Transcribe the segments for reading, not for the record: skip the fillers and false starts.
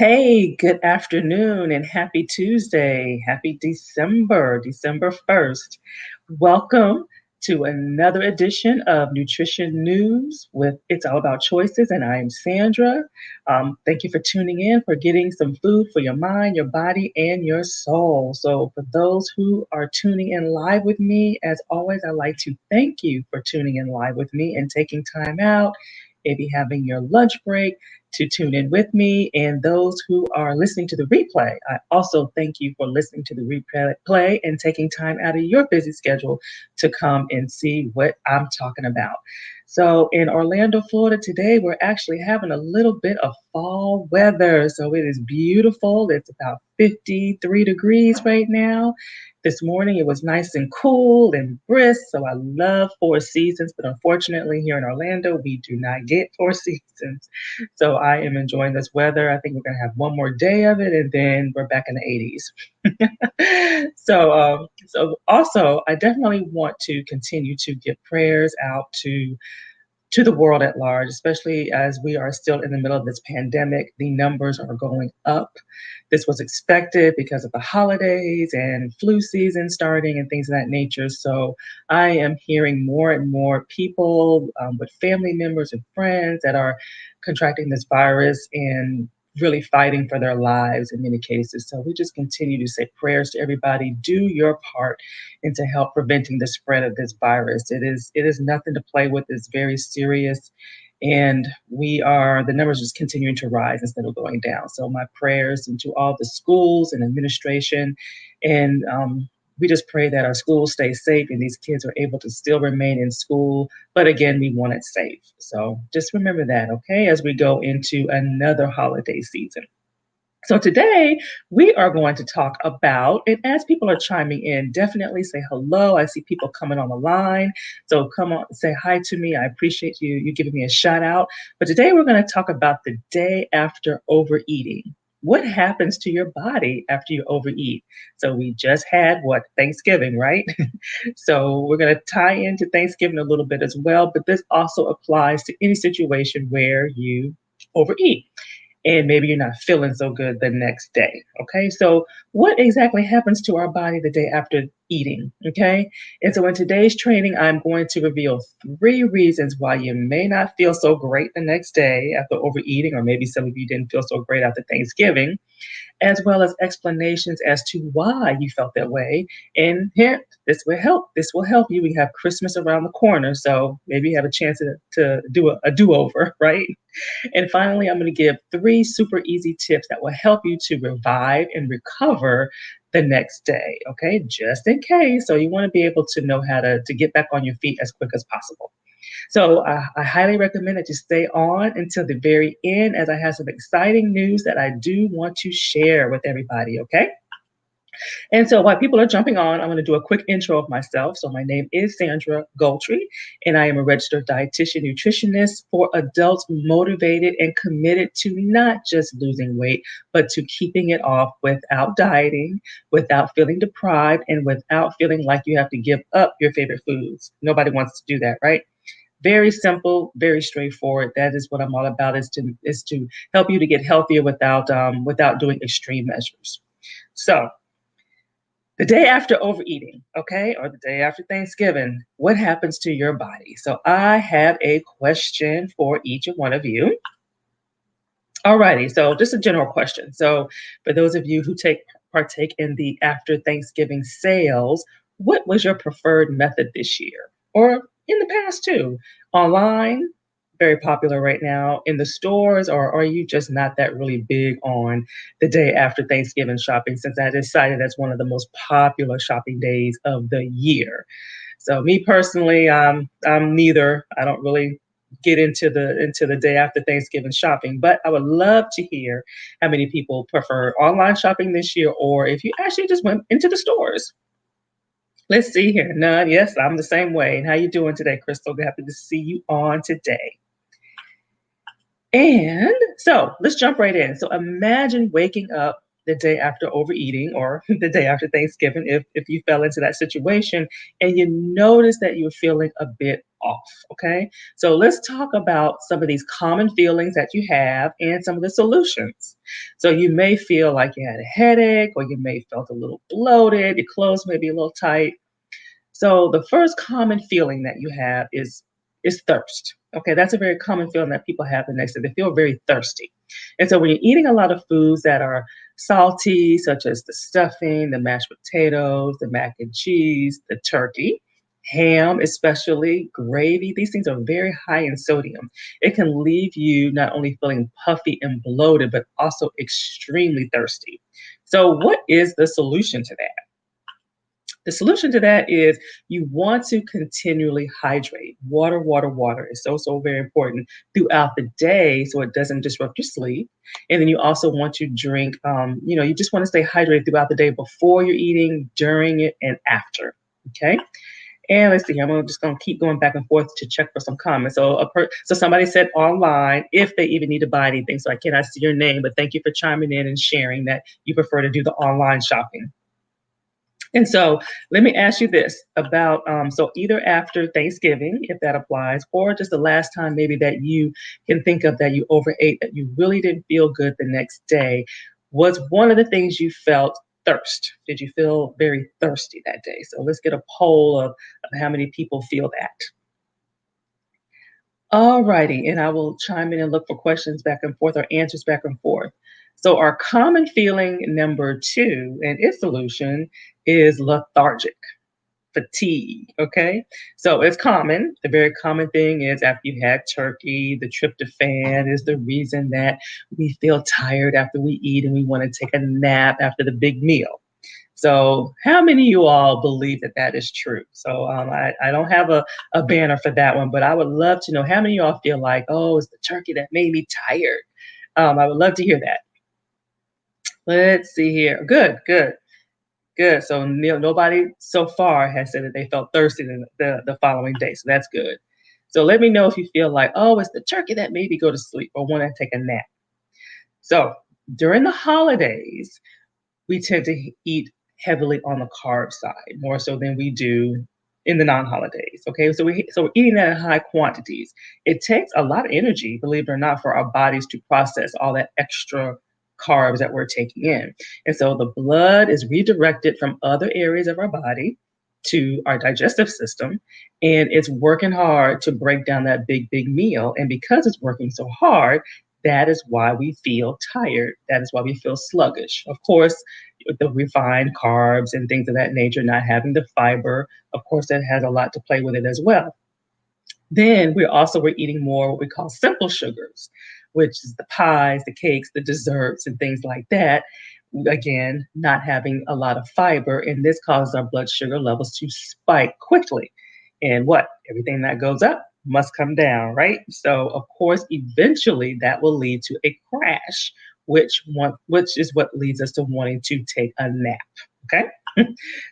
Hey, good afternoon and happy Tuesday. Happy December 1st. Welcome to another edition of Nutrition News with It's All About Choices, and I am Sandra. Thank you for tuning in, for getting some food for your mind, your body, and your soul. So, for those who are tuning in live with me, as always, I'd like to thank you for tuning in live with me and taking time out, maybe having your lunch break to tune in with me. And those who are listening to the replay, I also thank you for listening to the replay and taking time out of your busy schedule to come and see what I'm talking about. So in Orlando, Florida today, we're actually having a little bit of fall weather. So it is beautiful. It's about 53 degrees right now. This morning it was nice and cool and brisk. So I love four seasons, but unfortunately here in Orlando, we do not get four seasons. So I am enjoying this weather. I think we're going to have one more day of it, and then we're back in the 80s. So also, I definitely want to continue to get prayers out to the world at large, especially as we are still in the middle of this pandemic. The numbers are going up. This was expected because of the holidays and flu season starting and things of that nature. So I am hearing more and more people with family members and friends that are contracting this virus and really fighting for their lives in many cases. So we just continue to say prayers to everybody. Do your part and to help preventing the spread of this virus. It is nothing to play with. It's very serious. And the numbers just continuing to rise instead of going down. So my prayers into all the schools and administration. And we just pray that our schools stay safe and these kids are able to still remain in school. But again, we want it safe. So just remember that, okay, as we go into another holiday season. So today we are going to talk about, and as people are chiming in, definitely say hello. I see people coming on the line. So come on, say hi to me. I appreciate you giving me a shout out. But today we're going to talk about the day after overeating. What happens to your body after you overeat? So we just had Thanksgiving, right? So we're going to tie into Thanksgiving a little bit as well, but this also applies to any situation where you overeat and maybe you're not feeling so good the next day. Okay, so what exactly happens to our body the day after eating? Okay, and so in today's training, I'm going to reveal three reasons why you may not feel so great the next day after overeating, or maybe some of you didn't feel so great after Thanksgiving, as well as explanations as to why you felt that way. And here, this will help. This will help you. We have Christmas around the corner, so maybe you have a chance to do a do-over, right? And finally, I'm going to give three super easy tips that will help you to revive and recover the next day, okay? Just in case. So you want to be able to know how to get back on your feet as quick as possible. So I highly recommend that you stay on until the very end as I have some exciting news that I do want to share with everybody, okay? And so while people are jumping on, I'm going to do a quick intro of myself. So my name is Sandra Gultry, and I am a registered dietitian nutritionist for adults motivated and committed to not just losing weight, but to keeping it off without dieting, without feeling deprived, and without feeling like you have to give up your favorite foods. Nobody wants to do that, right? Very simple, very straightforward. That is what I'm all about, is to help you to get healthier without doing extreme measures. So the day after overeating, okay, or the day after Thanksgiving, what happens to your body? So I have a question for each and one of you. Alrighty, so just a general question. So for those of you who partake in the after Thanksgiving sales, what was your preferred method this year? Or in the past too? Online, very popular right now, in the stores, or are you just not that really big on the day after Thanksgiving shopping, since that is cited as one of the most popular shopping days of the year? So me personally, I'm neither. I don't really get into the day after Thanksgiving shopping, but I would love to hear how many people prefer online shopping this year, or if you actually just went into the stores. Let's see here. None. Yes, I'm the same way. And how you doing today, Crystal? Happy to see you on today. And so let's jump right in. So imagine waking up the day after overeating or the day after Thanksgiving if you fell into that situation and you notice that you're feeling a bit off. Okay. So let's talk about some of these common feelings that you have and some of the solutions. So you may feel like you had a headache, or you may felt a little bloated, your clothes may be a little tight. So the first common feeling that you have is thirst. Okay, that's a very common feeling that people have the next day. They feel very thirsty. And so when you're eating a lot of foods that are salty, such as the stuffing, the mashed potatoes, the mac and cheese, the turkey, ham, especially gravy, these things are very high in sodium. It can leave you not only feeling puffy and bloated, but also extremely thirsty. So, what is the solution to that? The solution to that is you want to continually hydrate. Water, water, water is so, so very important throughout the day so it doesn't disrupt your sleep. And then you also want to drink, you just want to stay hydrated throughout the day before you're eating, during it, and after. Okay. And let's see, just gonna keep going back and forth to check for some comments. So somebody said online if they even need to buy anything. So I cannot see your name, but thank you for chiming in and sharing that you prefer to do the online shopping. And so let me ask you this about so either after Thanksgiving, if that applies, or just the last time maybe that you can think of that you overate, that you really didn't feel good the next day, was one of the things you felt thirst? Did you feel very thirsty that day? So let's get a poll of how many people feel that. All righty, and I will chime in and look for questions back and forth or answers back and forth. So our common feeling number two and its solution is lethargic fatigue. Okay. So it's common. The very common thing is after you had turkey, the tryptophan is the reason that we feel tired after we eat and we want to take a nap after the big meal. So, how many of you all believe that that is true? So, I don't have a banner for that one, but I would love to know how many of y'all feel like, oh, it's the turkey that made me tired. I would love to hear that. Let's see here. Good, good. Good. So nobody so far has said that they felt thirsty the following day. So that's good. So let me know if you feel like, oh, it's the turkey that made me go to sleep or want to take a nap. So during the holidays, we tend to eat heavily on the carb side, more so than we do in the non-holidays. Okay, so we're eating that in high quantities. It takes a lot of energy, believe it or not, for our bodies to process all that extra carbs that we're taking in. And so the blood is redirected from other areas of our body to our digestive system, and it's working hard to break down that big, big meal. And because it's working so hard, that is why we feel tired. That is why we feel sluggish. Of course, the refined carbs and things of that nature, not having the fiber, of course, that has a lot to play with it as well. Then we're eating more what we call simple sugars, which is the pies, the cakes, the desserts, and things like that. Again, not having a lot of fiber, and this causes our blood sugar levels to spike quickly. And what? Everything that goes up must come down, right? So of course, eventually that will lead to a crash, which is what leads us to wanting to take a nap. Okay.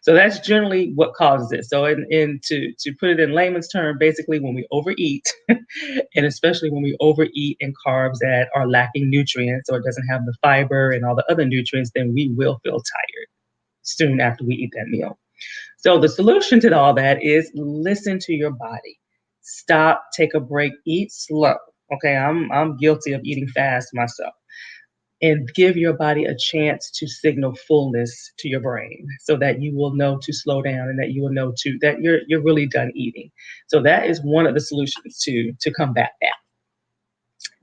So that's generally what causes it. So to put it in layman's term, basically when we overeat, and especially when we overeat in carbs that are lacking nutrients or it doesn't have the fiber and all the other nutrients, then we will feel tired soon after we eat that meal. So the solution to all that is listen to your body. Stop, take a break, eat slow. Okay, I'm guilty of eating fast myself, and give your body a chance to signal fullness to your brain so that you will know to slow down and that you will know to that you're really done eating. So that is one of the solutions to combat that.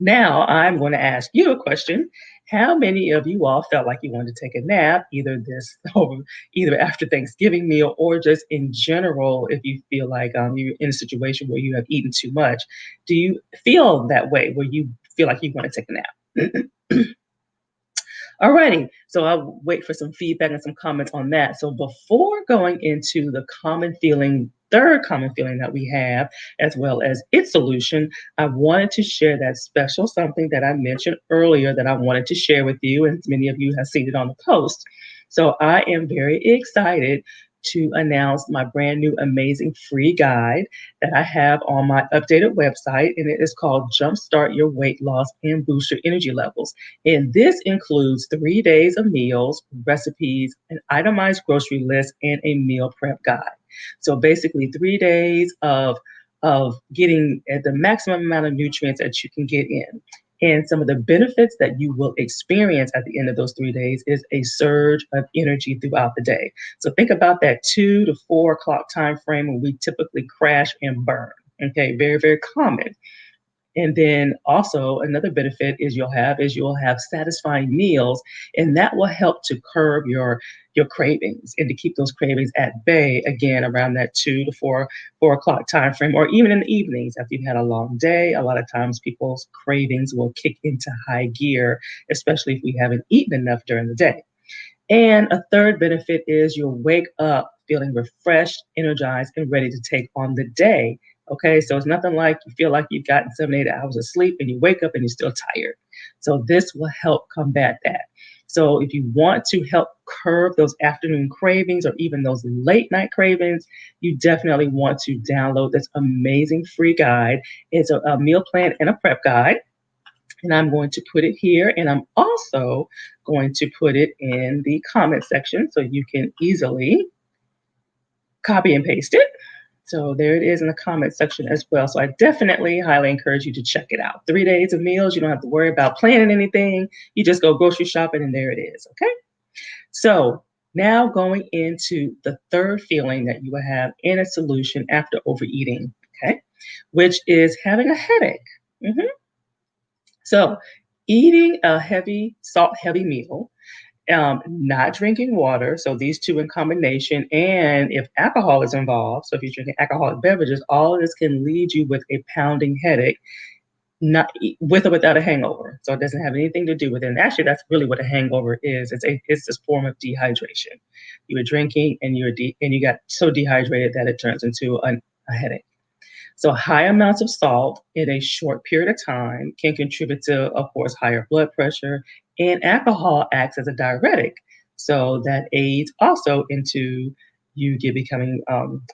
Now I'm going to ask you a question. How many of you all felt like you wanted to take a nap, either this or either after Thanksgiving meal or just in general, if you feel like you're in a situation where you have eaten too much? Do you feel that way where you feel like you want to take a nap? Alrighty, so I'll wait for some feedback and some comments on that. So before going into the third common feeling that we have, as well as its solution, I wanted to share that special something that I mentioned earlier that I wanted to share with you, and many of you have seen it on the post. So I am very excited to announce my brand new amazing free guide that I have on my updated website, and it is called Jumpstart Your Weight Loss and Boost Your Energy Levels. And this includes 3 days of meals, recipes, an itemized grocery list, and a meal prep guide. So basically, 3 days of getting at the maximum amount of nutrients that you can get in. And some of the benefits that you will experience at the end of those 3 days is a surge of energy throughout the day. So think about that 2 to 4 o'clock time frame when we typically crash and burn. Okay, very, very common. And then also another benefit you'll have satisfying meals, and that will help to curb your cravings and to keep those cravings at bay again around that 2 to 4 o'clock time frame, or even in the evenings after you've had a long day. A lot of times people's cravings will kick into high gear, especially if we haven't eaten enough during the day. And a third benefit is you'll wake up feeling refreshed, energized, and ready to take on the day. Okay, so it's nothing like you feel like you've gotten 7, 8 hours of sleep and you wake up and you're still tired. So this will help combat that. So if you want to help curb those afternoon cravings or even those late night cravings, you definitely want to download this amazing free guide. It's a meal plan and a prep guide, and I'm going to put it here, and I'm also going to put it in the comment section so you can easily copy and paste it. So there it is in the comment section as well. So I definitely highly encourage you to check it out. 3 days of meals, you don't have to worry about planning anything. You just go grocery shopping and there it is. Okay. So now going into the third feeling that you will have in a solution after overeating. Okay. Which is having a headache. Mhm. So, eating a heavy, salt heavy meal, not drinking water, so these two in combination, and if alcohol is involved, so if you're drinking alcoholic beverages, all of this can lead you with a pounding headache, not with or without a hangover. So it doesn't have anything to do with it. And actually, that's really what a hangover is. It's this form of dehydration. You were drinking and and you got so dehydrated that it turns into a headache. So high amounts of salt in a short period of time can contribute to, of course, higher blood pressure, and alcohol acts as a diuretic. So that aids also into you get becoming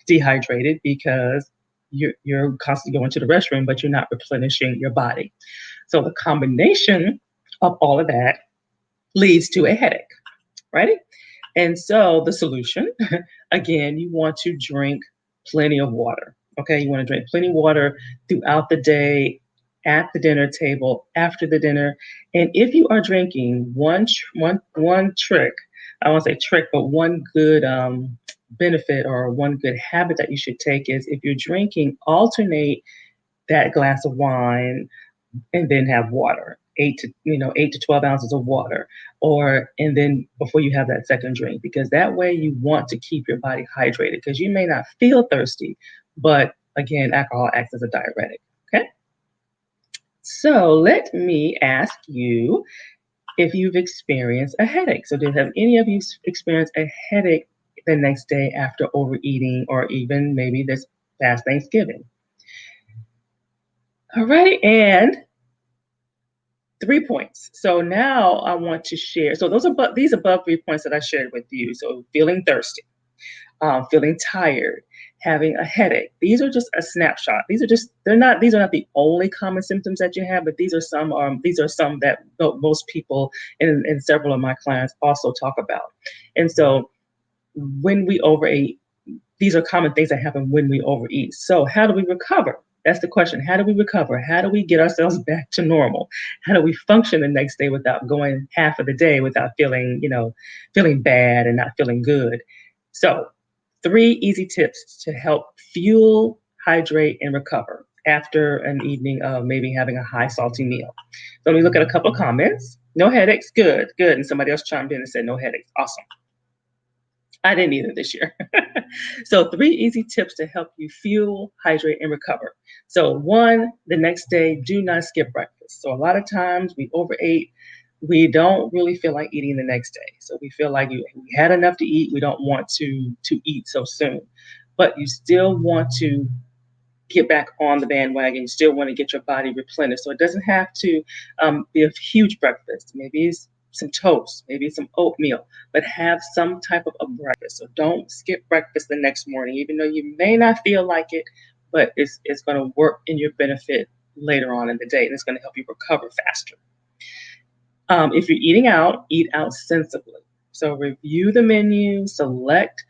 dehydrated because you're constantly going to the restroom, but you're not replenishing your body. So the combination of all of that leads to a headache, right? And so the solution, again, you want to drink plenty of water. Okay, you want to drink plenty of water throughout the day, at the dinner table, after the dinner. And if you are drinking, one trick, I won't say trick, but one good benefit or one good habit that you should take is if you're drinking, alternate that glass of wine and then have water, 8 to 12 ounces of water, or and then before you have that second drink, because that way you want to keep your body hydrated because you may not feel thirsty, but again, alcohol acts as a diuretic. Okay, so let me ask you if you've experienced a headache. So did have any of you experienced a headache the next day after overeating, or even maybe this past Thanksgiving? All right, and 3 points. So now I want to share. So these above 3 points that I shared with you. So feeling thirsty, feeling tired, having a headache. These are just a snapshot. These are not the only common symptoms that you have, but these are some that most people and several of my clients also talk about. And so when we overeat, these are common things that happen when we overeat. So how do we recover? That's the question. How do we recover? How do we get ourselves back to normal? How do we function the next day without going half of the day without feeling bad and not feeling good? So, 3 easy tips to help fuel, hydrate, and recover after an evening of maybe having a high salty meal. So let me look at a couple of comments. No headaches, good, good. And somebody else chimed in and said no headaches. Awesome. I didn't either this year. So 3 easy tips to help you fuel, hydrate, and recover. So one, the next day, do not skip breakfast. So a lot of times we overeat, we don't really feel like eating the next day. So we feel like we had enough to eat. We don't want to eat so soon, but you still want to get back on the bandwagon. You still want to get your body replenished. So it doesn't have to be a huge breakfast. Maybe it's some toast, maybe some oatmeal, but have some type of a breakfast. So don't skip breakfast the next morning, even though you may not feel like it, but it's going to work in your benefit later on in the day, and it's going to help you recover faster. If you're eating out, eat out sensibly. So review the menu, select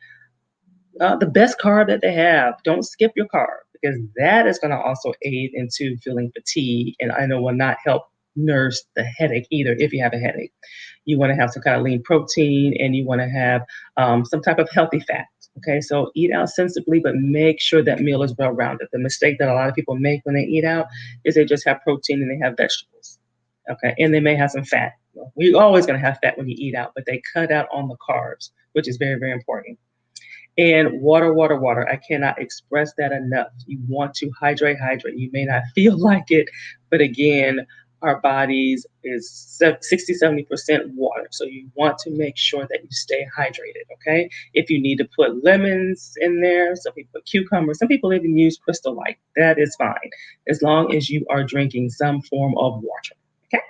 the best carb that they have. Don't skip your carb because that is going to also aid into feeling fatigue, and I know will not help nurse the headache either if you have a headache. You want to have some kind of lean protein, and you want to have some type of healthy fat. Okay, so eat out sensibly, but make sure that meal is well rounded. The mistake that a lot of people make when they eat out is they just have protein and they have vegetables. Okay, and they may have some fat. Well, we're always going to have fat when you eat out, but they cut out on the carbs, which is very, very important. And water, water, water. I cannot express that enough. You want to hydrate, hydrate. You may not feel like it, but again, our bodies is 60, 70% water. So you want to make sure that you stay hydrated, okay? If you need to put lemons in there, some people put cucumbers, some people even use Crystal Light. That is fine, as long as you are drinking some form of water, okay?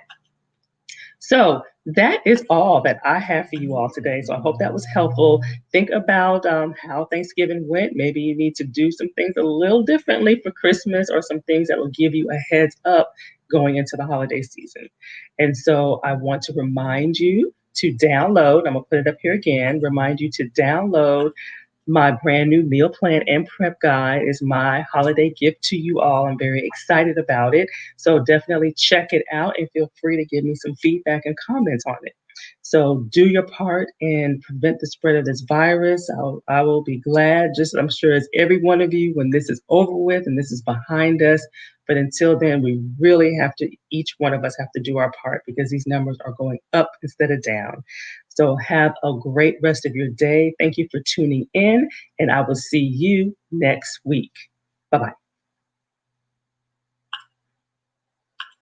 So that is all that I have for you all today. So I hope that was helpful. Think about how Thanksgiving went. Maybe you need to do some things a little differently for Christmas, or some things that will give you a heads up going into the holiday season. And so I want to remind you to download, I'm going to put it up here again, remind you to download my brand new meal plan and prep guide. Is my holiday gift to you all. I'm very excited about it. So definitely check it out and feel free to give me some feedback and comments on it. So do your part and prevent the spread of this virus. I will be glad, just I'm sure as every one of you, when this is over with and this is behind us. But until then, we really have to, each one of us have to do our part, because these numbers are going up instead of down. So have a great rest of your day. Thank you for tuning in, and I will see you next week. Bye bye.